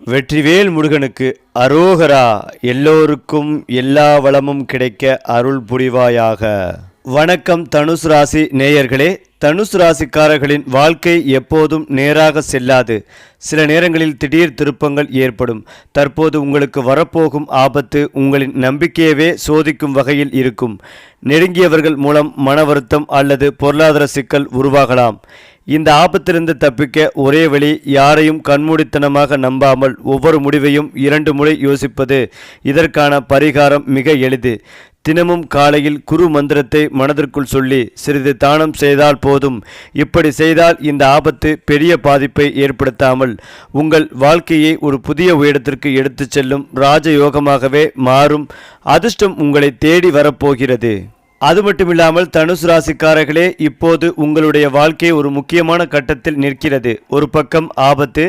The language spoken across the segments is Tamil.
வெற்றிவேல் முருகனுக்கு அரோகரா. எல்லோருக்கும் எல்லா வளமும் கிடைக்க அருள் புரிவாயாக. வணக்கம் தனுசு ராசி நேயர்களே. தனுசு ராசிக்காரர்களின் வாழ்க்கை எப்போதும் நேராக செல்லாது. சில நேரங்களில் திடீர் திருப்பங்கள் ஏற்படும். தற்போது உங்களுக்கு வரப்போகும் ஆபத்து உங்களின் நம்பிக்கையவே சோதிக்கும் வகையில் இருக்கும். நெருங்கியவர்கள் மூலம் மன வருத்தம் அல்லது பொருளாதார சிக்கல் உருவாகலாம். இந்த ஆபத்திலிருந்து தப்பிக்க ஒரே வழி, யாரையும் கண்மூடித்தனமாக நம்பாமல் ஒவ்வொரு முடிவையும் 2 முறை யோசிப்பது. இதற்கான பரிகாரம் மிக எளிது. தினமும் காலையில் குரு மந்திரத்தை மனதிற்குள் சொல்லி சிறிது தானம் செய்தால் போதும். இப்படி செய்தால் இந்த ஆபத்து பெரிய பாதிப்பை ஏற்படுத்தாமல் உங்கள் வாழ்க்கையை ஒரு புதிய உயரத்திற்கு எடுத்துச் செல்லும். ராஜயோகமாகவே மாறும். அதிர்ஷ்டம் உங்களை தேடி வரப்போகிறது. அது மட்டுமில்லாமல் தனுசு ராசிக்காரர்களே, இப்போது உங்களுடைய வாழ்க்கை ஒரு முக்கியமான கட்டத்தில் நிற்கிறது. ஒரு பக்கம் ஆபத்து,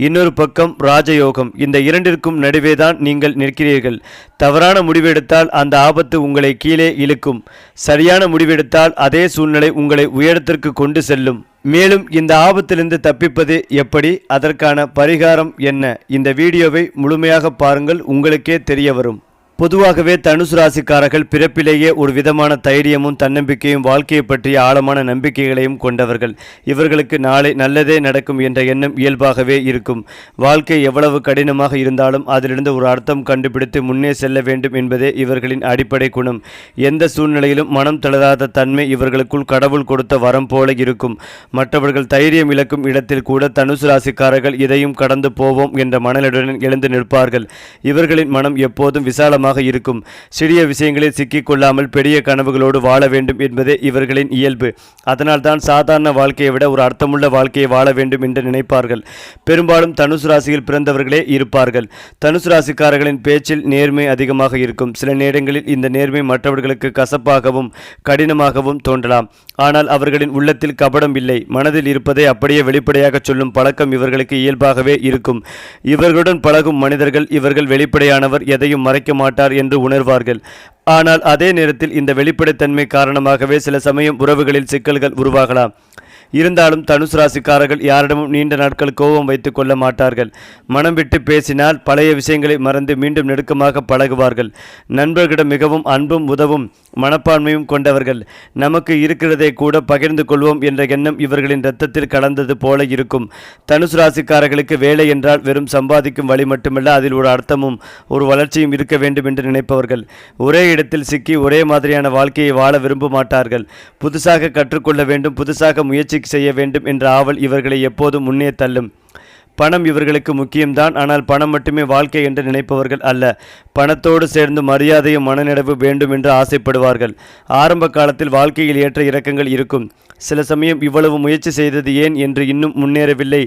இன்னொரு பக்கம் ராஜயோகம். இந்த இரண்டிற்கும் நடுவேதான் நீங்கள் நிற்கிறீர்கள். தவறான முடிவெடுத்தால் அந்த ஆபத்து உங்களை கீழே இழுக்கும். சரியான முடிவெடுத்தால் அதே சூழ்நிலை உங்களை உயரத்திற்கு கொண்டு செல்லும். மேலும் இந்த ஆபத்திலிருந்து தப்பிப்பது எப்படி, அதற்கான பரிகாரம் என்ன? இந்த வீடியோவை முழுமையாக பாருங்கள், உங்களுக்கே தெரிய வரும். பொதுவாகவே தனுசு ராசிக்காரர்கள் பிறப்பிலேயே ஒரு விதமான தைரியமும் தன்னம்பிக்கையும் வாழ்க்கையை பற்றிய ஆழமான நம்பிக்கைகளையும் கொண்டவர்கள். இவர்களுக்கு நாளை நல்லதே நடக்கும் என்ற எண்ணம் இயல்பாகவே இருக்கும். வாழ்க்கை எவ்வளவு கடினமாக இருந்தாலும் அதிலிருந்து ஒரு அர்த்தம் கண்டுபிடித்து முன்னே செல்ல வேண்டும் என்பதே இவர்களின் அடிப்படை குணம். எந்த சூழ்நிலையிலும் மனம் தளராத தன்மை இவர்களுக்குள் கடவுள் கொடுத்த வரம் போல இருக்கும். மற்றவர்கள் தைரியம் இழக்கும் இடத்தில் கூட தனுசு ராசிக்காரர்கள் இதையும் கடந்து போவோம் என்ற மனநிலையுடன் எழுந்து நிற்பார்கள். இவர்களின் மனம் எப்போதும் விசாலமாக இருக்கும். சிறிய விஷயங்களில் சிக்கிக் கொள்ளாமல் பெரிய கனவுகளோடு வாழ வேண்டும் என்பதே இவர்களின் இயல்பு. அதனால்தான் சாதாரண வாழ்க்கையை விட ஒரு அர்த்தமுள்ள வாழ்க்கையை வாழ வேண்டும் என்று நினைப்பார்கள். பெரும்பாலும் தனுசு ராசியில் பிறந்தவர்களே இருப்பார்கள். தனுசு ராசிக்காரர்களின் பேச்சில் நேர்மை அதிகமாக இருக்கும். சில நேரங்களில் இந்த நேர்மை மற்றவர்களுக்கு கசப்பாகவும் கடினமாகவும் தோன்றலாம். ஆனால் அவர்களின் உள்ளத்தில் கபடம் இல்லை. மனதில் இருப்பதை அப்படியே வெளிப்படையாக சொல்லும் பழக்கம் இவர்களுக்கு இயல்பாகவே இருக்கும். இவர்களுடன் பழகும் மனிதர்கள் இவர்கள் வெளிப்படையானவர், எதையும் மறைக்க மாட்டார் என்று உணர்வார்கள். ஆனால் அதே நேரத்தில் இந்த வெளிப்படைத்தன்மை காரணமாகவே சில சமயம் உறவுகளில் சிக்கல்கள் உருவாகலாம். இருந்தாலும் தனுசு ராசிக்காரர்கள் யாரிடமும் நீண்ட நாட்கள் கோபம் வைத்துக் கொள்ள மாட்டார்கள். மனம் விட்டு பேசினால் பழைய விஷயங்களை மறந்து மீண்டும் நெருக்கமாக பழகுவார்கள். நண்பர்களிடம் மிகவும் அன்பும் உதவும் மனப்பான்மையும் கொண்டவர்கள். நமக்கு இருக்கிறதை கூட பகிர்ந்து கொள்வோம் என்ற எண்ணம் இவர்களின் இரத்தத்தில் கலந்தது போல இருக்கும். தனுசு ராசிக்காரர்களுக்கு வேலை என்றால் வெறும் சம்பாதிக்கும் வழி மட்டுமல்ல, அதில் ஒரு அர்த்தமும் ஒரு வளர்ச்சியும் இருக்க வேண்டும் என்று நினைப்பவர்கள். ஒரே இடத்தில் சிக்கி ஒரே மாதிரியான வாழ்க்கையை வாழ விரும்ப மாட்டார்கள். புதுசாக கற்றுக்கொள்ள வேண்டும், புதுசாக முயற்சி செய்ய வேண்டும் என்ற ஆவல் இவர்களை எப்போதும் முன்னே தள்ளும். பணம் இவர்களுக்கு முக்கியம்தான். ஆனால் பணம் மட்டுமே வாழ்க்கை என்று நினைப்பவர்கள் அல்ல. பணத்தோடு சேர்ந்து மரியாதையும் மனநிறைவு வேண்டும் என்று ஆசைப்படுவார்கள். ஆரம்ப காலத்தில் வாழ்க்கையில் ஏற்ற இறக்கங்கள் இருக்கும். சில சமயம் இவ்வளவு முயற்சி செய்தது ஏன் என்று இன்னும் முன்னேறவில்லை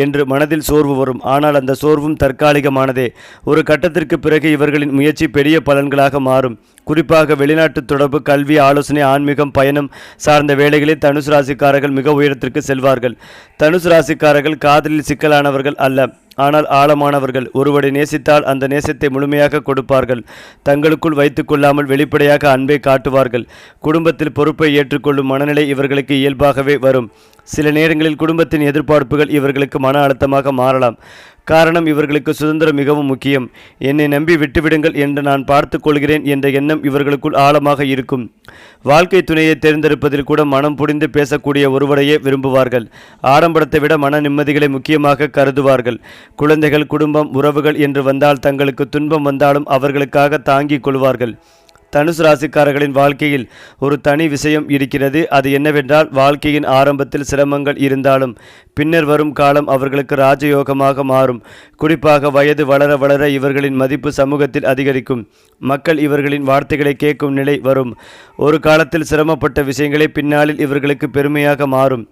என்று மனதில் சோர்வு வரும். ஆனால் அந்த சோர்வும் தற்காலிகமானதே. ஒரு கட்டத்திற்கு பிறகு இவர்களின் முயற்சி பெரிய பலன்களாக மாறும். குறிப்பாக வெளிநாட்டு தொடர்பு, கல்வி, ஆலோசனை, ஆன்மீகம், பயணம் சார்ந்த வேலைகளில் தனுசு ராசிக்காரர்கள் மிக உயரத்திற்கு செல்வார்கள். தனுசு ராசிக்காரர்கள் காதலில் சிக்கலானவர்கள் அல்ல, ஆனால் ஆழமானவர்கள். ஒருவரை நேசித்தால் அந்த நேசத்தை முழுமையாக கொடுப்பார்கள். தங்களுக்குள் வைத்துக் கொள்ளாமல் வெளிப்படையாக அன்பை காட்டுவார்கள். குடும்பத்தில் பொறுப்பை ஏற்றுக்கொள்ளும் மனநிலை இவர்களுக்கு இயல்பாகவே வரும். சில நேரங்களில் குடும்பத்தின் எதிர்பார்ப்புகள் இவர்களுக்கு மன அழுத்தமாக மாறலாம். காரணம், இவர்களுக்கு சுதந்திரம் மிகவும் முக்கியம். என்னை நம்பி விட்டுவிடுங்கள் என்று நான் பார்த்து கொள்கிறேன் என்ற எண்ணம் இவர்களுக்குள் ஆழமாக இருக்கும். வாழ்க்கை துணையை தேர்ந்தெடுப்பதில் கூட மனம் புரிந்து பேசக்கூடிய ஒருவரையே விரும்புவார்கள். ஆடம்பரத்தை விட மன நிம்மதிகளை முக்கியமாக கருதுவார்கள். குழந்தைகள், குடும்பம், உறவுகள் என்று வந்தால் தங்களுக்கு துன்பம் வந்தாலும் அவர்களுக்காக தாங்கிக் கொள்வார்கள். தனுசு ராசிக்காரர்களின் வாழ்க்கையில் ஒரு தனி விஷயம் இருக்கிறது. அது என்னவென்றால், வாழ்க்கையின் ஆரம்பத்தில் சிரமங்கள் இருந்தாலும் பின்னர் வரும் காலம் அவர்களுக்கு ராஜயோகமாக மாறும். குறிப்பாக வயது வளர வளர இவர்களின் மதிப்பு சமூகத்தில் அதிகரிக்கும். மக்கள் இவர்களின் வார்த்தைகளை கேட்கும் நிலை வரும். ஒரு காலத்தில் சிரமப்பட்ட விஷயங்களே பின்னாளில் இவர்களுக்கு பெருமையாக மாறும்.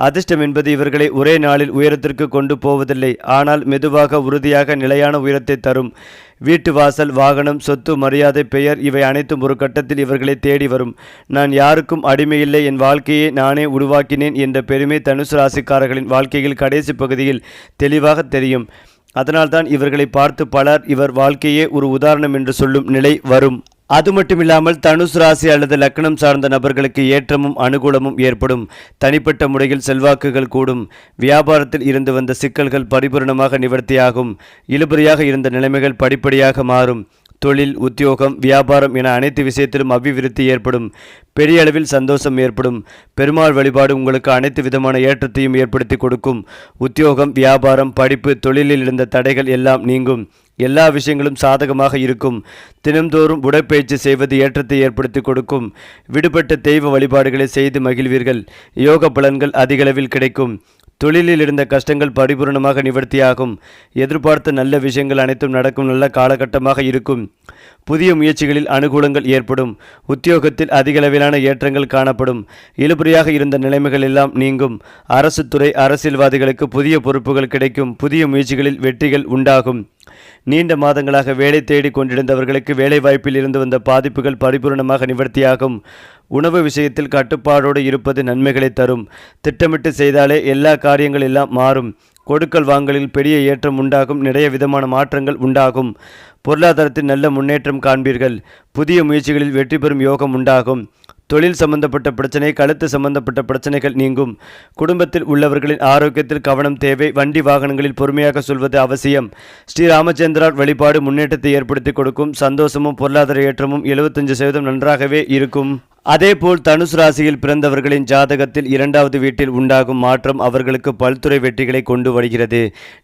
அதிர்ஷ்டம் என்பது இவர்களை ஒரே நாளில் உயரத்திற்கு கொண்டு போவதில்லை, ஆனால் மெதுவாக உறுதியாக நிலையான உயரத்தை தரும். வீட்டு வாசல், வாகனம், சொத்து, மரியாதை, பெயர் இவை அனைத்தும் ஒரு கட்டத்தில் இவர்களை தேடி வரும். நான் யாருக்கும் அடிமையில்லை, என் வாழ்க்கையை நானே உருவாக்கினேன் என்ற பெருமை தனுசு ராசிக்காரர்களின் வாழ்க்கையில் கடைசி பகுதியில் தெளிவாக தெரியும். அதனால்தான் இவர்களை பார்த்து பலர் இவர் வாழ்க்கையே ஒரு உதாரணம் என்று சொல்லும் நிலை வரும். அது மட்டுமில்லாமல் தனுசு ராசி அல்லது லக்னம் சார்ந்த நபர்களுக்கு ஏற்றமும் அனுகூலமும் ஏற்படும். தனிப்பட்ட முறையில் செல்வாக்குகள் கூடும். வியாபாரத்தில் இருந்து வந்த சிக்கல்கள் பரிபூரணமாக நிவர்த்தியாகும். இழுபறியாக இருந்த நிலைமைகள் படிப்படியாக மாறும். தொழில், உத்தியோகம், வியாபாரம் என அனைத்து விஷயத்திலும் அபிவிருத்தி ஏற்படும். பெரிய அளவில் சந்தோஷம் ஏற்படும். பெருமாள் வழிபாடு உங்களுக்கு அனைத்து விதமான ஏற்றத்தையும் ஏற்படுத்தி கொடுக்கும். உத்தியோகம், வியாபாரம், படிப்பு, தொழிலில் இருந்த தடைகள் எல்லாம் நீங்கும். எல்லா விஷயங்களும் சாதகமாக இருக்கும். தினம்தோறும் உடற்பயிற்சி செய்வது ஏற்றத்தை ஏற்படுத்தி கொடுக்கும். விடுபட்ட தெய்வ வழிபாடுகளை செய்து மகிழ்வீர்கள். யோக பலன்கள் அதிகளவில் கிடைக்கும். தொழிலில் இருந்த கஷ்டங்கள் பரிபூர்ணமாக நிவர்த்தியாகும். எதிர்பார்த்த நல்ல விஷயங்கள் அனைத்தும் நடக்கும் நல்ல காலகட்டமாக இருக்கும். புதிய முயற்சிகளில் அனுகூலங்கள் ஏற்படும். உத்தியோகத்தில் அதிகளவிலான ஏற்றங்கள் காணப்படும். இழுபறியாக இருந்த நிலைமைகள் எல்லாம் நீங்கும். அரசு துறை, அரசியல்வாதிகளுக்கு புதிய பொறுப்புகள் கிடைக்கும். புதிய முயற்சிகளில் வெற்றிகள் உண்டாகும். நீண்ட மாதங்களாக வேலை தேடி கொண்டிருந்தவர்களுக்கு வேலை வாய்ப்பில் இருந்து வந்த பாதிப்புகள் பரிபூர்ணமாக நிவர்த்தியாகும். உணவு விஷயத்தில் கட்டுப்பாடோடு இருப்பது நன்மைகளை தரும். திட்டமிட்டு செய்தாலே எல்லா காரியங்கள் எல்லாம் மாறும். கொடுக்கல் வாங்கலில் பெரிய ஏற்றம் உண்டாகும். நிறைய விதமான மாற்றங்கள் உண்டாகும். பொருளாதாரத்தில் நல்ல முன்னேற்றம் காண்பீர்கள். புதிய முயற்சிகளில் வெற்றி பெறும் யோகம் உண்டாகும். தொழில் சம்பந்தப்பட்ட பிரச்சனை, கழுத்து சம்பந்தப்பட்ட பிரச்சனைகள் நீங்கும். குடும்பத்தில் உள்ளவர்களின் ஆரோக்கியத்தில் கவனம் தேவை. வண்டி வாகனங்களில் பொறுமையாக சொல்வது அவசியம். ஸ்ரீ ராமச்சந்திரார் வழிபாடு முன்னேற்றத்தை ஏற்படுத்தி கொடுக்கும். சந்தோஷமும் பொருளாதார ஏற்றமும் 75% நன்றாகவே இருக்கும். அதேபோல் தனுசு ராசியில் பிறந்தவர்களின் ஜாதகத்தில் 2வது வீட்டில் உண்டாகும் மாற்றம் அவர்களுக்கு பல்துறை வெற்றிகளை கொண்டு வருகிறது.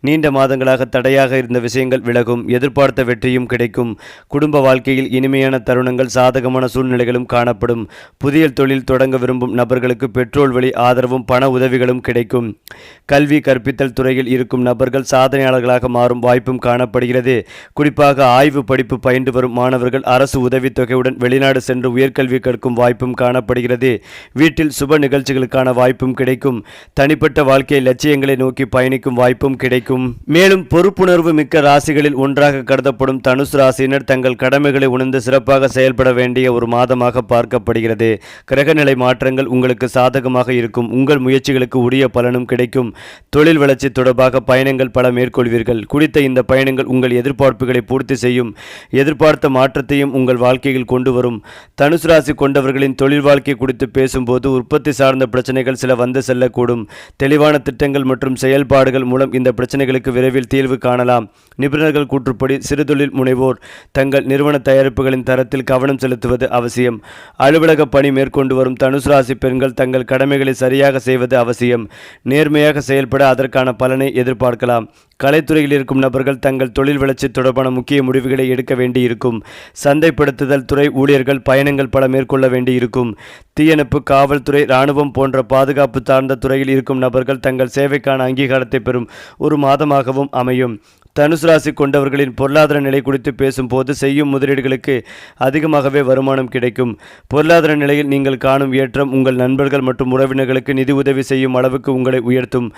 நீண்ட மாதங்களாக தடையாக இருந்த விஷயங்கள் விலகும். எதிர்பார்த்த வெற்றியும் கிடைக்கும். குடும்ப வாழ்க்கையில் இனிமையான தருணங்கள், சாதகமான சூழ்நிலைகளும் காணப்படும். புதிய தொழில் தொடங்க விரும்பும் நபர்களுக்கு பெட்ரோல் வழி ஆதரவும் பண உதவிகளும் கிடைக்கும். கல்வி கற்பித்தல் துறையில் இருக்கும் நபர்கள் சாதனையாளர்களாக மாறும் வாய்ப்பும் காணப்படுகிறது. குறிப்பாக ஆய்வு படிப்பு பயின்று வரும் மாணவர்கள் அரசு உதவித்தொகையுடன் வெளிநாடு சென்று உயர்கல்வி கற்கும் வாய்ப்பும் காணப்படுகிறது. வீட்டில் சுப நிகழ்ச்சிகளுக்கான வாய்ப்பும் கிடைக்கும். தனிப்பட்ட வாழ்க்கை லட்சியங்களை நோக்கி பயணிக்கும் வாய்ப்பும் கிடைக்கும். மேலும் பொறுப்புணர்வு மிக்க ராசிகளில் ஒன்றாக கருதப்படும் தனுசு ராசியினர் தங்கள் கடமைகளை உணர்ந்து சிறப்பாக செயல்பட வேண்டிய ஒரு மாதமாக பார்க்கப்படுகிறது. கிரகநிலை மாற்றங்கள் உங்களுக்கு சாதகமாக இருக்கும். உங்கள் முயற்சிகளுக்கு உரிய பலனும் கிடைக்கும். தொழில் வளர்ச்சி தொடர்பாக பயணங்கள் பல மேற்கொள்வீர்கள். குறித்த இந்த பயணங்கள் உங்கள் எதிர்பார்ப்புகளை பூர்த்தி செய்யும். எதிர்பார்த்த மாற்றத்தையும் உங்கள் வாழ்க்கையில் கொண்டு வரும். தனுசு ராசி கொண்டவர்களின் தொழில் வாழ்க்கை குறித்து பேசும்போது உற்பத்தி சார்ந்த பிரச்சனைகள் சில வந்து செல்லக்கூடும். தெளிவான திட்டங்கள் மற்றும் செயல்பாடுகள் மூலம் இந்த பிரச்சனைகளுக்கு விரைவில் தீர்வு காணலாம். நிபுணர்கள் கூற்றுப்படி சிறுதொழில் முனைவோர் தங்கள் நிறுவன தயாரிப்புகளின் தரத்தில் கவனம் செலுத்துவது அவசியம். அலுவலக பணி மேற்கொண்டு வரும் தனுசு ராசி பெண்கள் தங்கள் கடமைகளை சரியாக செய்வது அவசியம். நேர்மையாக செயல்பட அதற்கான பலனை எதிர்பார்க்கலாம். கலைத்துறையில் இருக்கும் நபர்கள் தங்கள் தொழில் வளர்ச்சி தொடர்பான முக்கிய முடிவுகளை எடுக்க வேண்டியிருக்கும். சந்தைப்படுத்துதல் துறை ஊழியர்கள் பயணங்கள் பல மேற்கொள்ள வேண்டியிருக்கும். தீயணைப்பு, காவல்துறை, இராணுவம் போன்ற பாதுகாப்பு சார்ந்த துறையில் இருக்கும் நபர்கள் தங்கள் சேவைக்கான அங்கீகாரத்தை பெறும் ஒரு மாதமாகவும் அமையும். தனுசு ராசி கொண்டவர்களின் பொருளாதார நிலை குறித்து பேசும்போது செய்யும் முதலீடுகளுக்கு அதிகமாகவே வருமானம் கிடைக்கும். பொருளாதார நிலையில் நீங்கள் காணும் ஏற்றம் உங்கள் நண்பர்கள் மற்றும் உறவினர்களுக்கு நிதி உதவி செய்யும் அளவுக்கு உங்களை உயர்த்தும்.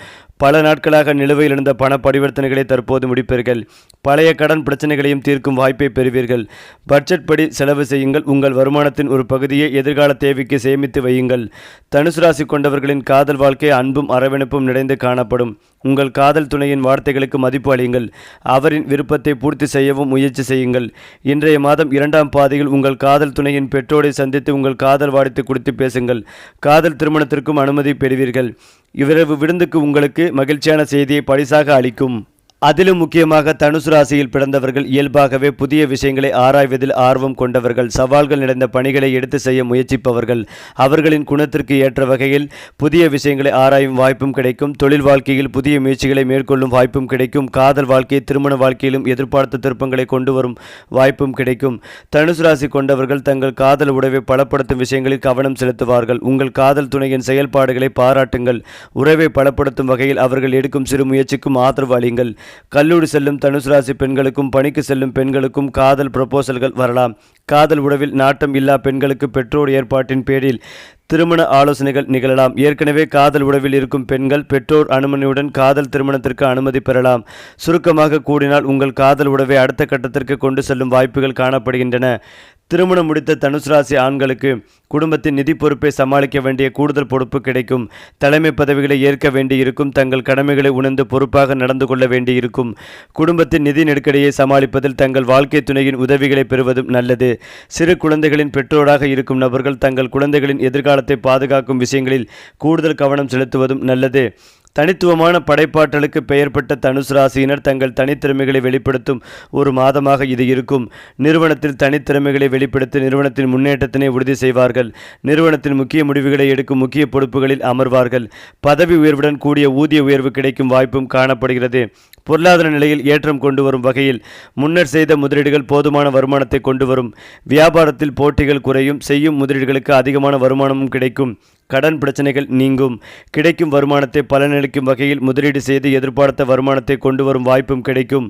பல நாட்களாக நிலுவையில் இருந்த பண பரிவர்த்தனைகளை தற்போது முடிப்பீர்கள். பழைய கடன் பிரச்சனைகளையும் தீர்க்கும் வாய்ப்பை பெறுவீர்கள். பட்ஜெட் படி செலவு செய்யுங்கள். உங்கள் வருமானத்தின் ஒரு பகுதியை எதிர்கால தேவைக்கு சேமித்து வையுங்கள். தனுசு ராசி கொண்டவர்களின் காதல் வாழ்க்கை அன்பும் அரவணைப்பும் நிறைந்து காணப்படும். உங்கள் காதல் துணையின் வார்த்தைகளுக்கு மதிப்பு அளியுங்கள். அவரின் விருப்பத்தை பூர்த்தி செய்யவும் முயற்சி செய்யுங்கள். இன்றைய மாதம் 2ஆம் பாதியில் உங்கள் காதல் துணையின் பெற்றோரை சந்தித்து உங்கள் காதல் வாடித்து குறித்து பேசுங்கள். காதல் திருமணத்திற்கும் அனுமதி பெறுவீர்கள். இவ்விரவு விருந்துக்கு உங்களுக்கு மகிழ்ச்சியான செய்தியை பரிசாக அளிக்கும். அதிலும் முக்கியமாக தனுசு ராசியில் பிறந்தவர்கள் இயல்பாகவே புதிய விஷயங்களை ஆராய்வதில் ஆர்வம் கொண்டவர்கள். சவால்கள் நிறைந்த பணிகளை எடுத்து செய்ய முயற்சிப்பவர்கள். அவர்களின் குணத்திற்கு ஏற்ற வகையில் புதிய விஷயங்களை ஆராயும் வாய்ப்பும் கிடைக்கும். தொழில் வாழ்க்கையில் புதிய முயற்சிகளை மேற்கொள்ளும் வாய்ப்பும் கிடைக்கும். காதல் வாழ்க்கை, திருமண வாழ்க்கையிலும் எதிர்பார்த்த திருப்பங்களை கொண்டு வரும் வாய்ப்பும் கிடைக்கும். தனுசு ராசி கொண்டவர்கள் தங்கள் காதல் உறவை பலப்படுத்தும் விஷயங்களில் கவனம் செலுத்துவார்கள். உங்கள் காதல் துணையின் செயல்பாடுகளை பாராட்டுங்கள். உறவை பலப்படுத்தும் வகையில் அவர்கள் எடுக்கும் சிறு முயற்சிக்கும் ஆதரவு அளியுங்கள். கல்லூரி செல்லும் தனுசு ராசி பெண்களுக்கும் பணிக்கு செல்லும் பெண்களுக்கும் காதல் ப்ரொபோசல்கள் வரலாம். காதல் உறவில் நாட்டம் இல்லா பெண்களுக்கு பெற்றோர் ஏற்பாட்டின் பேரில் திருமண ஆலோசனைகள் நிகழலாம். ஏற்கனவே காதல் உறவில் இருக்கும் பெண்கள் பெற்றோர் அனுமதியுடன் காதல் திருமணத்திற்கு அனுமதி பெறலாம். சுருக்கமாக கூடினால் உங்கள் காதல் உறவை அடுத்த கட்டத்திற்கு கொண்டு செல்லும் வாய்ப்புகள் காணப்படுகின்றன. திருமணம் முடித்த தனுசு ராசி ஆண்களுக்கு குடும்பத்தின் நிதி பொறுப்பை சமாளிக்க வேண்டிய கூடுதல் பொறுப்பு கிடைக்கும். தலைமை பதவிகளை ஏற்க வேண்டியிருக்கும். தங்கள் கடமைகளை உணர்ந்து பொறுப்பாக நடந்து கொள்ள வேண்டியிருக்கும். குடும்பத்தின் நிதி நெருக்கடியை சமாளிப்பதில் தங்கள் வாழ்க்கை துணையின் உதவிகளை பெறுவதும் நல்லது. சிறு குழந்தைகளின் பெற்றோராக இருக்கும் நபர்கள் தங்கள் குழந்தைகளின் எதிர்காலத்தை பாதுகாக்கும் விஷயங்களில் கூடுதல் கவனம் செலுத்துவதும் நல்லது. தனித்துவமான படைப்பாற்றலுக்கு பெயர் பெற்ற தனுசு ராசியினர் தங்கள் தனித்திறமைகளை வெளிப்படுத்தும் ஒரு மாதமாக இது இருக்கும். நிறுவனத்தில் தனித்திறமைகளை வெளிப்படுத்தி நிறுவனத்தின் முன்னேற்றத்தினை உறுதி செய்வார்கள். நிறுவனத்தின் முக்கிய முடிவுகளை எடுக்கும் முக்கிய பொறுப்புகளில் அமர்வார்கள். பதவி உயர்வுடன் கூடிய ஊதிய உயர்வு கிடைக்கும் வாய்ப்பும் காணப்படுகிறது. பொருளாதார நிலையில் ஏற்றம் கொண்டு வரும் வகையில் முன்னர் செய்த முதலீடுகள் போதுமான வருமானத்தை கொண்டு வரும். வியாபாரத்தில் போட்டிகள் குறையும். செய்யும் முதலீடுகளுக்கு அதிகமான வருமானமும் கிடைக்கும். கடன் பிரச்சனைகள் நீங்கும். கிடைக்கும் வருமானத்தை பலனளிக்கும் வகையில் முதலீடு செய்து எதிர்பார்த்த வருமானத்தை கொண்டு வரும் வாய்ப்பும் கிடைக்கும்.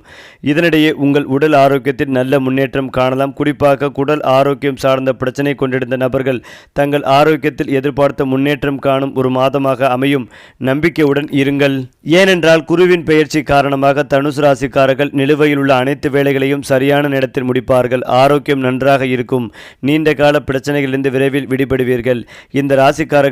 இதனிடையே உங்கள் உடல் ஆரோக்கியத்தில் நல்ல முன்னேற்றம் காணலாம். குறிப்பாக குடல் ஆரோக்கியம் சார்ந்த பிரச்சனை கொண்டிருந்த நபர்கள் தங்கள் ஆரோக்கியத்தில் எதிர்பார்த்த முன்னேற்றம் காணும் ஒரு மாதமாக அமையும். நம்பிக்கையுடன் இருங்கள். ஏனென்றால் குருவின் பெயர்ச்சி காரணமாக தனுசு ராசிக்காரர்கள் நிலுவையில் உள்ள அனைத்து வேலைகளையும் சரியான நேரத்தில் முடிப்பார்கள். ஆரோக்கியம் நன்றாக இருக்கும். நீண்ட கால பிரச்சனைகளிலிருந்து விரைவில் விடுபடுவீர்கள். இந்த ராசிக்காரர்களுக்கு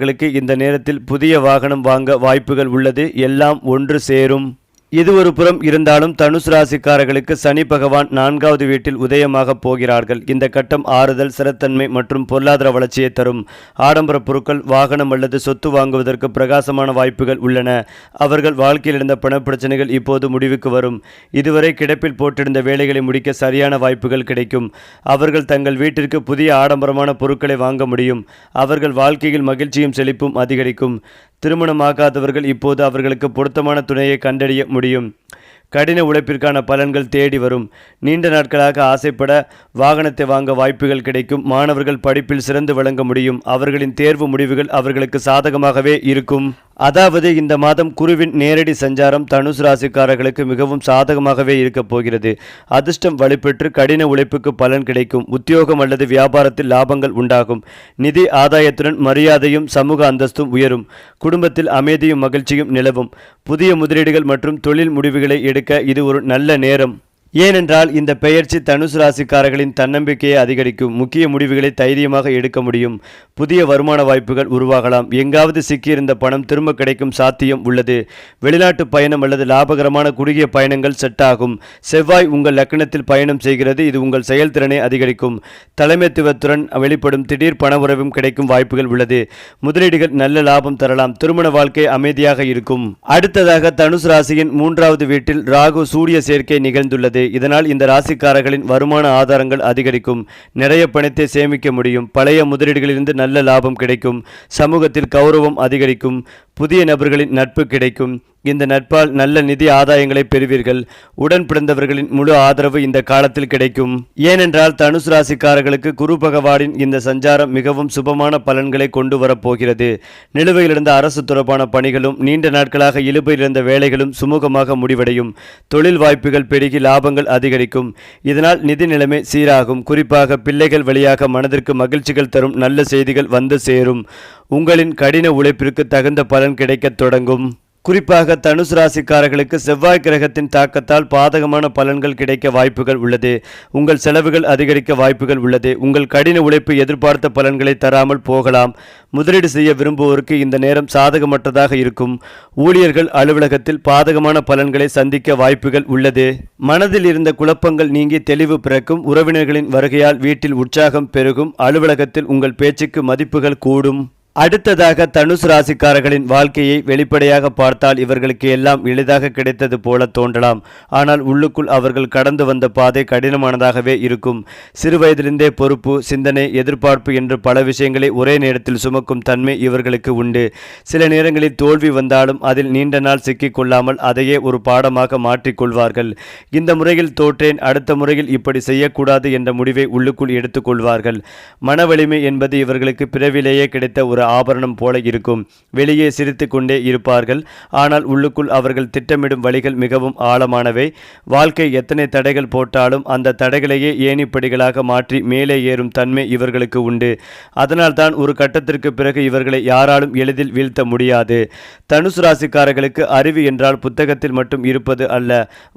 இந்த நேரத்தில் புதிய வாகனம் வாங்க வாய்ப்புகள் உள்ளது. எல்லாம் ஒன்று சேரும். இது ஒரு புறம் இருந்தாலும் தனுசு ராசிக்காரர்களுக்கு சனி பகவான் 4வது வீட்டில் உதயமாக போகிறார்கள். இந்த கட்டம் ஆறுதல், சிறத்தன்மை மற்றும் பொருளாதார வளர்ச்சியை தரும். ஆடம்பர பொருட்கள், வாகனம் அல்லது சொத்து வாங்குவதற்கு பிரகாசமான வாய்ப்புகள் உள்ளன. அவர்கள் வாழ்க்கையில் இருந்த பணப்பிரச்சனைகள் இப்போது முடிவுக்கு வரும். இதுவரை கிடப்பில் போட்டிருந்த வேலைகளை முடிக்க சரியான வாய்ப்புகள் கிடைக்கும். அவர்கள் தங்கள் வீட்டிற்கு புதிய ஆடம்பரமான பொருட்களை வாங்க முடியும். அவர்கள் வாழ்க்கையில் மகிழ்ச்சியும் செழிப்பும் அதிகரிக்கும். திருமணமாகாதவர்கள் இப்போது அவர்களுக்கு பொருத்தமான துணையை கண்டறிய முடியும். கடின உழைப்பிற்கான பலன்கள் தேடி வரும். நீண்ட நாட்களாக ஆசைப்பட வாகனத்தை வாங்க வாய்ப்புகள் கிடைக்கும். மாணவர்கள் படிப்பில் சிறந்து விளங்க முடியும். அவர்களின் தேர்வு முடிவுகள் அவர்களுக்கு சாதகமாகவே இருக்கும். அதாவது இந்த மாதம் குருவின் நேரடி சஞ்சாரம் தனுசு ராசிக்காரர்களுக்கு மிகவும் சாதகமாகவே இருக்கப் போகிறது. அதிர்ஷ்டம் வலுப்பெற்று கடின உழைப்புக்கு பலன் கிடைக்கும். உத்தியோகம் அல்லது வியாபாரத்தில் லாபங்கள் உண்டாகும். நிதி ஆதாயத்துடன் மரியாதையும் சமூக அந்தஸ்தும் உயரும். குடும்பத்தில் அமைதியும் மகிழ்ச்சியும் நிலவும். புதிய முதலீடுகள் மற்றும் தொழில் முடிவுகளை எடுக்க இது ஒரு நல்ல நேரம். ஏனென்றால் இந்த பெயர்ச்சி தனுசு ராசிக்காரர்களின் தன்னம்பிக்கையை அதிகரிக்கும். முக்கிய முடிவுகளை தைரியமாக எடுக்க முடியும். புதிய வருமான வாய்ப்புகள் உருவாகலாம். எங்காவது சிக்கியிருந்த பணம் திரும்ப கிடைக்கும் சாத்தியம் உள்ளது. வெளிநாட்டு பயணம் அல்லது லாபகரமான குறுகிய பயணங்கள் செட் ஆகும். செவ்வாய் உங்கள் லக்னத்தில் பயணம் செய்கிறது. இது உங்கள் செயல்திறனை அதிகரிக்கும். தலைமைத்துவத்துடன் வெளிப்படும் திடீர் பண உறவும் கிடைக்கும் வாய்ப்புகள் உள்ளது. முதலீடுகள் நல்ல லாபம் தரலாம். திருமண வாழ்க்கை அமைதியாக இருக்கும். அடுத்ததாக தனுசு ராசியின் 3வது வீட்டில் ராகு சூரிய சேர்க்கை நிகழ்ந்துள்ளது. இதனால் இந்த ராசிக்காரர்களின் வருமான ஆதாரங்கள் அதிகரிக்கும். நிறைய பணத்தை சேமிக்க முடியும். பழைய முதலீடுகளிலிருந்து நல்ல லாபம் கிடைக்கும். சமூகத்தில் கௌரவம் அதிகரிக்கும். புதிய நபர்களின் நட்பு கிடைக்கும். இந்த நட்பால் நல்ல நிதி ஆதாயங்களை பெறுவீர்கள். உடன் பிறந்தவர்களின் முழு ஆதரவு இந்த காலத்தில் கிடைக்கும். ஏனென்றால் தனுசு ராசிக்காரர்களுக்கு குரு பகவானின் இந்த சஞ்சாரம் மிகவும் சுபமான பலன்களை கொண்டு வரப்போகிறது. நிலுவையில் இருந்த அரசு தொடர்பான பணிகளும் நீண்ட நாட்களாக இழுபையில் இருந்த வேலைகளும் சுமூகமாக முடிவடையும். தொழில் வாய்ப்புகள் பெருகி லாபங்கள் அதிகரிக்கும். இதனால் நிதி நிலைமை சீராகும். குறிப்பாக பிள்ளைகள் வழியாக மனதிற்கு மகிழ்ச்சிகள் தரும் நல்ல செய்திகள் வந்து சேரும். உங்களின் கடின உழைப்பிற்கு தகுந்த பலன் கிடைக்கத் தொடங்கும். குறிப்பாக தனுசு ராசிக்காரர்களுக்கு செவ்வாய் கிரகத்தின் தாக்கத்தால் பாதகமான பலன்கள் கிடைக்க வாய்ப்புகள் உள்ளது. உங்கள் செலவுகள் அதிகரிக்க வாய்ப்புகள் உள்ளது. உங்கள் கடின உழைப்பு எதிர்பார்த்த பலன்களை தராமல் போகலாம். முதலீடு செய்ய விரும்புவோருக்கு இந்த நேரம் சாதகமற்றதாக இருக்கும். ஊழியர்கள் அலுவலகத்தில் பாதகமான பலன்களை சந்திக்க வாய்ப்புகள் உள்ளது. மனதில் இருந்த குழப்பங்கள் நீங்கி தெளிவு பிறக்கும். உறவினர்களின் வருகையால் வீட்டில் உற்சாகம் பெருகும். அலுவலகத்தில் உங்கள் பேச்சுக்கு மதிப்புகள் கூடும். அடுத்ததாக தனுசு ராசிக்காரர்களின் வாழ்க்கையை வெளிப்படையாக பார்த்தால் இவர்களுக்கு எல்லாம் எளிதாக கிடைத்தது போல தோன்றலாம். ஆனால் உள்ளுக்குள் அவர்கள் கடந்து வந்த பாதை கடினமானதாகவே இருக்கும். சிறுவயதிலிருந்தே பொறுப்பு, சிந்தனை, எதிர்பார்ப்பு என்று பல விஷயங்களை ஒரே நேரத்தில் சுமக்கும் தன்மை இவர்களுக்கு உண்டு. சில நேரங்களில் தோல்வி வந்தாலும் அதில் நீண்ட நாள் சிக்கிக் கொள்ளாமல் அதையே ஒரு பாடமாக மாற்றிக்கொள்வார்கள். இந்த முறையில் தோற்றேன், அடுத்த முறையில் இப்படி செய்யக்கூடாது என்ற முடிவை உள்ளுக்குள் எடுத்துக்கொள்வார்கள். மன வலிமை என்பது இவர்களுக்கு பிறவிலேயே கிடைத்த ஒரு ஒரு ஆபரணம் போல இருக்கும். வெளியே சிரித்து கொண்டே இருப்பார்கள், ஆனால் உள்ளுக்குள் அவர்கள் திட்டமிடும் வழிகள் மிகவும் ஆழமானவை. வாழ்க்கை எத்தனை தடைகள் போட்டாலும் அந்த தடைகளையே ஏணிப்படிகளாக மாற்றி மேலே ஏறும் தன்மை இவர்களுக்கு உண்டு. அதனால்தான் ஒரு கட்டத்திற்கு பிறகு இவர்களை யாராலும் எளிதில் வீழ்த்த முடியாது. தனுசு ராசிக்காரர்களுக்கு அறிவு என்றால் புத்தகத்தில் மட்டும் இருப்பது அல்ல,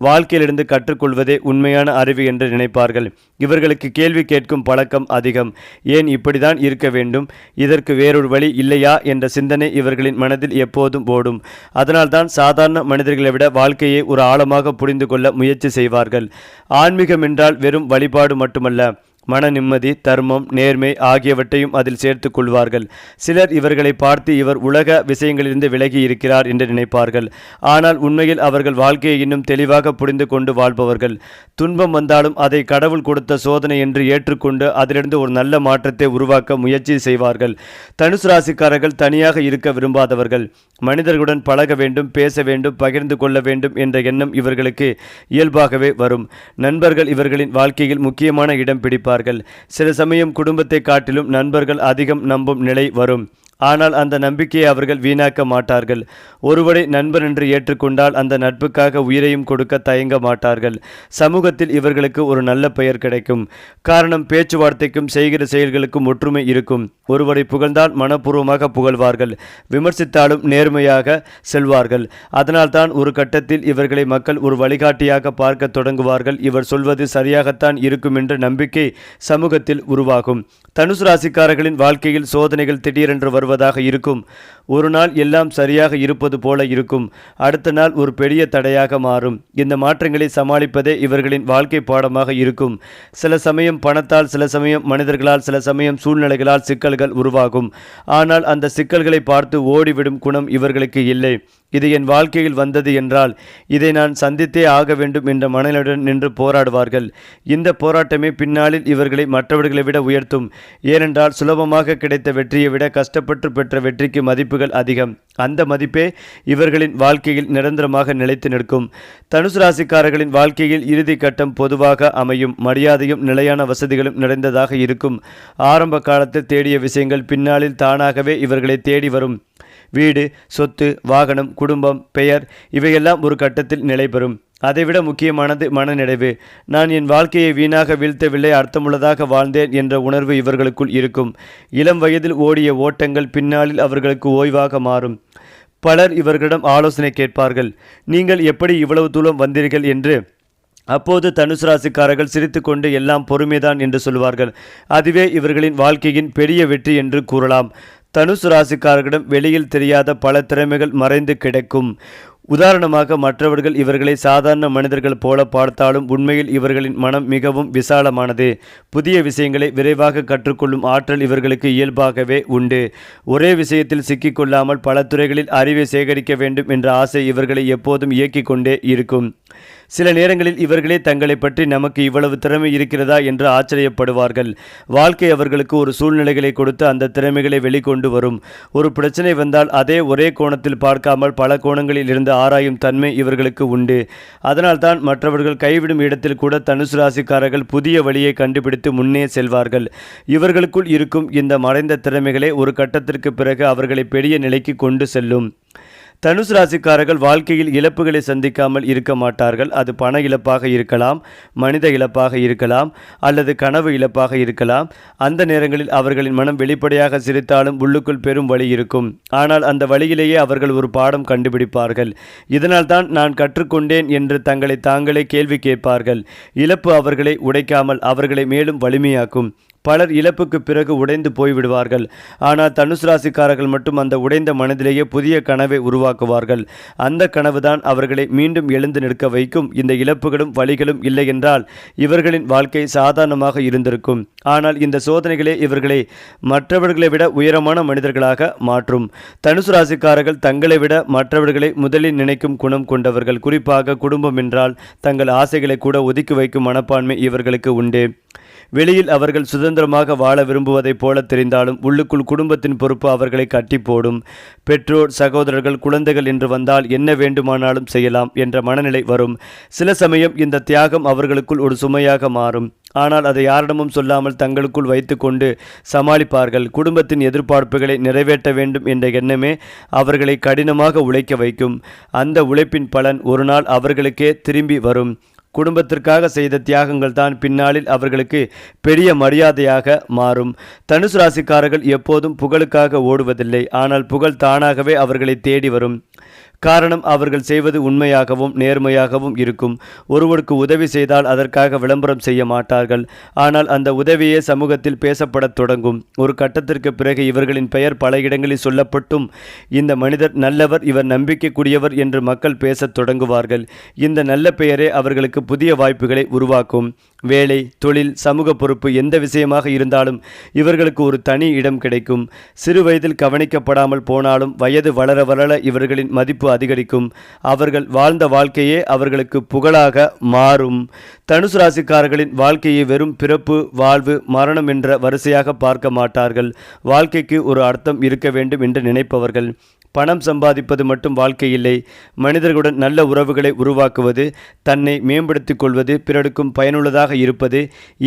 வாழ்க்கையிலிருந்து கற்றுக்கொள்வதே உண்மையான அறிவு என்று நினைப்பார்கள். இவர்களுக்கு கேள்வி கேட்கும் பழக்கம் அதிகம். ஏன் இப்படிதான் இருக்க வேண்டும், இதற்கு வேறொரு வழி இல்லையா என்ற சிந்தனை இவர்களின் மனதில் எப்போதும் ஓடும். அதனால்தான் சாதாரண மனிதர்களை விட வாழ்க்கையை ஒரு ஆழமாக புரிந்து கொள்ள முயற்சி செய்வார்கள். ஆன்மீகம் என்றால் வெறும் வழிபாடு மட்டுமல்ல, மன நிம்மதி, தர்மம், நேர்மை ஆகியவற்றையும் அதில் சேர்த்து கொள்வார்கள். சிலர் இவர்களை பார்த்து இவர் உலக விஷயங்களிலிருந்து விலகி இருக்கிறார் என்று நினைப்பார்கள். ஆனால் உண்மையில் அவர்கள் வாழ்க்கையை இன்னும் தெளிவாக புரிந்து கொண்டு வாழ்பவர்கள். துன்பம் வந்தாலும் அதை கடவுள் கொடுத்த சோதனை என்று ஏற்றுக்கொண்டு அதிலிருந்து ஒரு நல்ல மாற்றத்தை உருவாக்க முயற்சி செய்வார்கள். தனுசு ராசிக்காரர்கள் தனியாக இருக்க விரும்பாதவர்கள். மனிதர்களுடன் பழக வேண்டும், பேச வேண்டும், பகிர்ந்து கொள்ள வேண்டும் என்ற எண்ணம் இவர்களுக்கு இயல்பாகவே வரும். நண்பர்கள் இவர்களின் வாழ்க்கையில் முக்கியமான இடம் பிடிப்பார்கள். சில சமயம் குடும்பத்தை காட்டிலும் நண்பர்கள் அதிகம் நம்பும் நிலை வரும். ஆனால் அந்த நம்பிக்கையை அவர்கள் வீணாக்க மாட்டார்கள். ஒருவரை நண்பர் என்று ஏற்றுக்கொண்டால் அந்த நட்புக்காக உயிரையும் கொடுக்க தயங்க மாட்டார்கள். சமூகத்தில் இவர்களுக்கு ஒரு நல்ல பெயர் கிடைக்கும். காரணம், பேச்சுவார்த்தைக்கும் செய்கிற செயல்களுக்கும் ஒற்றுமை இருக்கும். ஒருவரை புகழ்ந்தால் மனப்பூர்வமாக புகழ்வார்கள், விமர்சித்தாலும் நேர்மையாக செல்வார்கள். அதனால்தான் ஒரு கட்டத்தில் இவர்களை மக்கள் ஒரு வழிகாட்டியாக பார்க்க தொடங்குவார்கள். இவர் சொல்வது சரியாகத்தான் இருக்கும் என்ற நம்பிக்கை சமூகத்தில் உருவாகும். தனுசு ராசிக்காரர்களின் வாழ்க்கையில் சோதனைகள் திடீரென்று வருவதாக இருக்கும். ஒரு நாள் எல்லாம் சரியாக இருப்பது போல இருக்கும், அடுத்த நாள் ஒரு பெரிய தடையாக மாறும். இந்த மாற்றங்களை சமாளிப்பதே இவர்களின் வாழ்க்கை பாடமாக இருக்கும். சில சமயம் பணத்தால், சில சமயம் மனிதர்களால், சில சமயம் சூழ்நிலைகளால் சிக்கல்கள் உருவாகும். ஆனால் அந்த சிக்கல்களை பார்த்து ஓடிவிடும் குணம் இவர்களுக்கு இல்லை. இது என் வாழ்க்கையில் வந்தது என்றால் இதை நான் சந்தித்தே ஆக வேண்டும் என்ற மனநிலையுடன் நின்று போராடுவார்கள். இந்த போராட்டமே பின்னாளில் இவர்களை மற்றவர்களை விட உயர்த்தும். ஏனென்றால் சுலபமாக கிடைத்த வெற்றியை விட கஷ்டப்பட்டு பெற்ற வெற்றிக்கு மதிப்புகள் அதிகம். அந்த மதிப்பே இவர்களின் வாழ்க்கையில் நிரந்தரமாக நிலைத்து நிற்கும். தனுசு ராசிக்காரர்களின் வாழ்க்கையில் இறுதி கட்டம் பொதுவாக அமையும். மரியாதையும் நிலையான வசதிகளும் நிறைந்ததாக இருக்கும். ஆரம்ப காலத்தில் தேடிய விஷயங்கள் பின்னாளில் தானாகவே இவர்களை தேடி வரும். வீடு, சொத்து, வாகனம், குடும்பம், பெயர் இவையெல்லாம் ஒரு கட்டத்தில் நிலை பெறும். அதைவிட முக்கியமானது மனநிறைவு. நான் என் வாழ்க்கையை வீணாக வீழ்த்தவில்லை, அர்த்தமுள்ளதாக வாழ்ந்தேன் என்ற உணர்வு இவர்களுக்குள் இருக்கும். இளம் வயதில் ஓடிய ஓட்டங்கள் பின்னாளில் அவர்களுக்கு ஓய்வாக மாறும். பலர் இவர்களிடம் ஆலோசனை கேட்பார்கள். நீங்கள் எப்படி இவ்வளவு தூரம் வந்தீர்கள் என்று. அப்போது தனுசு ராசிக்காரர்கள் சிரித்துக்கொண்டு எல்லாம் பொறுமைதான் என்று சொல்வார்கள். அதுவே இவர்களின் வாழ்க்கையின் பெரிய வெற்றி என்று கூறலாம். தனுசு ராசிக்காரர்களிடம் வெளியில் தெரியாத பல திறமைகள் மறைந்து கிடக்கும். உதாரணமாக, மற்றவர்கள் இவர்களை சாதாரண மனிதர்கள் போல பார்த்தாலும் உண்மையில் இவர்களின் மனம் மிகவும் விசாலமானது. புதிய விஷயங்களை விரைவாக கற்றுக்கொள்ளும் ஆற்றல் இவர்களுக்கு இயல்பாகவே உண்டு. ஒரே விஷயத்தில் சிக்கிக்கொள்ளாமல் பல துறைகளில் அறிவை சேகரிக்க வேண்டும் என்ற ஆசை இவர்களை எப்போதும் இயக்கிக் கொண்டே இருக்கும். சில நேரங்களில் இவர்களே தங்களை பற்றி நமக்கு இவ்வளவு திறமை இருக்கிறதா என்று ஆச்சரியப்படுவார்கள். வாழ்க்கை அவர்களுக்கு ஒரு சூழ்நிலைகளை கொடுத்து அந்த திறமைகளை வெளிக்கொண்டு வரும். ஒரு பிரச்சனை வந்தால் அதே ஒரே கோணத்தில் பார்க்காமல் பல கோணங்களில் இருந்து ஆராயும் தன்மை இவர்களுக்கு உண்டு. அதனால்தான் மற்றவர்கள் கைவிடும் இடத்தில் கூட தனுசு ராசிக்காரர்கள் புதிய வழியை கண்டுபிடித்து முன்னே செல்வார்கள். இவர்களுக்குள் இருக்கும் இந்த மறைந்த திறமைகளே ஒரு கட்டத்திற்கு பிறகு அவர்களை பெரிய நிலைக்கு கொண்டு செல்லும். தனுசு ராசிக்காரர்கள் வாழ்க்கையில் இழப்புகளை சந்திக்காமல் இருக்க மாட்டார்கள். அது பண இழப்பாக இருக்கலாம், மனித இழப்பாக இருக்கலாம், அல்லது கனவு இழப்பாக இருக்கலாம். அந்த நேரங்களில் அவர்களின் மனம் வெளிப்படையாக சிரித்தாலும் உள்ளுக்குள் பெரும் வலி இருக்கும். ஆனால் அந்த வழியிலேயே அவர்கள் ஒரு பாடம் கண்டுபிடிப்பார்கள். இதனால்தான் நான் கற்றுக்கொண்டேன் என்று தங்களை தாங்களே கேள்வி கேட்பார்கள். இழப்பு அவர்களை உடைக்காமல் அவர்களை மேலும் வலிமையாக்கும். பலர் இழப்புக்கு பிறகு உடைந்து போய்விடுவார்கள். ஆனால் தனுசு ராசிக்காரர்கள் மட்டும் அந்த உடைந்த மனதிலேயே புதிய கனவை உருவாக்குவார்கள். அந்த கனவுதான் அவர்களை மீண்டும் எழுந்து நிற்க வைக்கும். இந்த இழப்புகளும் வலிகளும் இல்லை என்றால் இவர்களின் வாழ்க்கை சாதாரணமாக இருந்திருக்கும். ஆனால் இந்த சோதனைகளே இவர்களை மற்றவர்களை விட உயரமான மனிதர்களாக மாற்றும். தனுசு ராசிக்காரர்கள் தங்களை விட மற்றவர்களை முதலில் நினைக்கும் குணம் கொண்டவர்கள். குறிப்பாக குடும்பம் என்றால் தங்கள் ஆசைகளை கூட ஒதுக்கி வைக்கும் மனப்பான்மை இவர்களுக்கு உண்டு. வெளியில் அவர்கள் சுதந்திரமாக வாழ விரும்புவதைப் போல தெரிந்தாலும் உள்ளுக்குள் குடும்பத்தின் பொறுப்பு அவர்களை கட்டி போடும். பெற்றோர், சகோதரர்கள், குழந்தைகள் என்று வந்தால் என்ன வேண்டுமானாலும் செய்யலாம் என்ற மனநிலை வரும். சில சமயம் இந்த தியாகம் அவர்களுக்குள் ஒரு சுமையாக மாறும். ஆனால் அதை யாரிடமும் சொல்லாமல் தங்களுக்குள் வைத்துக்கொண்டு சமாளிப்பார்கள். குடும்பத்தின் எதிர்பார்ப்புகளை நிறைவேற்ற வேண்டும் என்ற எண்ணமே அவர்களை கடினமாக உழைக்க வைக்கும். அந்த உழைப்பின் பலன் ஒரு நாள் அவர்களுக்கே திரும்பி வரும். குடும்பத்திற்காக செய்த தியாகங்கள் தான் பின்னாளில் அவர்களுக்கு பெரிய மரியாதையாக மாறும். தனுசு ராசிக்காரர்கள் எப்போதும் புகழுக்காக ஓடுவதில்லை, ஆனால் புகழ் தானாகவே அவர்களை தேடி வரும். காரணம், அவர்கள் செய்வது உண்மையாகவும் நேர்மையாகவும் இருக்கும். ஒருவருக்கு உதவி செய்தால் அதற்காக விளம்பரம் செய்ய மாட்டார்கள், ஆனால் அந்த உதவியே சமூகத்தில் பேசப்படத் தொடங்கும். ஒரு கட்டத்திற்கு பிறகு இவர்களின் பெயர் பல இடங்களில் சொல்லப்பட்டும் இந்த மனிதர் நல்லவர், இவர் நம்பிக்கைக்குரியவர் என்று மக்கள் பேசத் தொடங்குவார்கள். இந்த நல்ல பெயரே அவர்களுக்கு புதிய வாய்ப்புகளை உருவாக்கும். வேலை, தொழில், சமூக பொறுப்பு எந்த விஷயமாக இருந்தாலும் இவர்களுக்கு ஒரு தனி இடம் கிடைக்கும். சிறு வயதில் கவனிக்கப்படாமல் போனாலும் வயது வளர வளர இவர்களின் மதிப்பு அதிகரிக்கும். அவர்கள் வாழ்ந்த வாழ்க்கையே அவர்களுக்கு புகழாக மாறும். தனுசு ராசிக்காரர்களின் வாழ்க்கையை வெறும் பிறப்பு, வாழ்வு, மரணம் என்ற வரிசையாக பார்க்க மாட்டார்கள். வாழ்க்கைக்கு ஒரு அர்த்தம் இருக்க வேண்டும் என்று நினைப்பவர்கள். பணம் சம்பாதிப்பது மட்டும் வாழ்க்கை இல்லை. மனிதர்களுடன் நல்ல உறவுகளை உருவாக்குவது, தன்னை மேம்படுத்திக் கொள்வது, பிறருக்கும் பயனுள்ளதாக இருப்பது,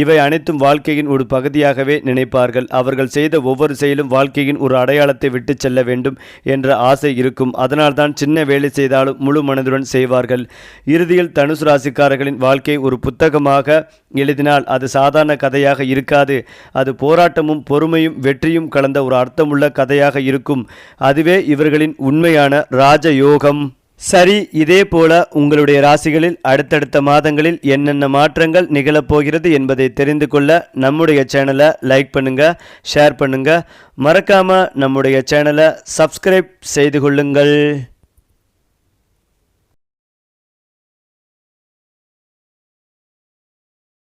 இவை அனைத்தும் வாழ்க்கையின் ஒரு பகுதியாகவே நினைப்பார்கள். அவர்கள் செய்த ஒவ்வொரு செயலும் வாழ்க்கையின் ஒரு அடையாளத்தை விட்டு செல்ல வேண்டும் என்ற ஆசை இருக்கும். அதனால்தான் சின்ன வேலை செய்தாலும் முழு மனதுடன் செய்வார்கள். இறுதியில் தனுசு ராசிக்காரர்களின் வாழ்க்கை ஒரு புத்தகமாக எழுதினால் அது சாதாரண கதையாக இருக்காது. அது போராட்டமும் பொறுமையும் வெற்றியும் கலந்த ஒரு அர்த்தமுள்ள கதையாக இருக்கும். அதுவே இவர்களின் உண்மையான ராஜயோகம். சரி, இதே போல உங்களுடைய ராசிகளில் அடுத்தடுத்த மாதங்களில் என்னென்ன மாற்றங்கள் நிகழப்போகிறது என்பதை தெரிந்து கொள்ள நம்முடைய சேனலை லைக் பண்ணுங்க, ஷேர் பண்ணுங்க, மறக்காம நம்முடைய சேனலை சப்ஸ்கிரைப் செய்து கொள்ளுங்கள்.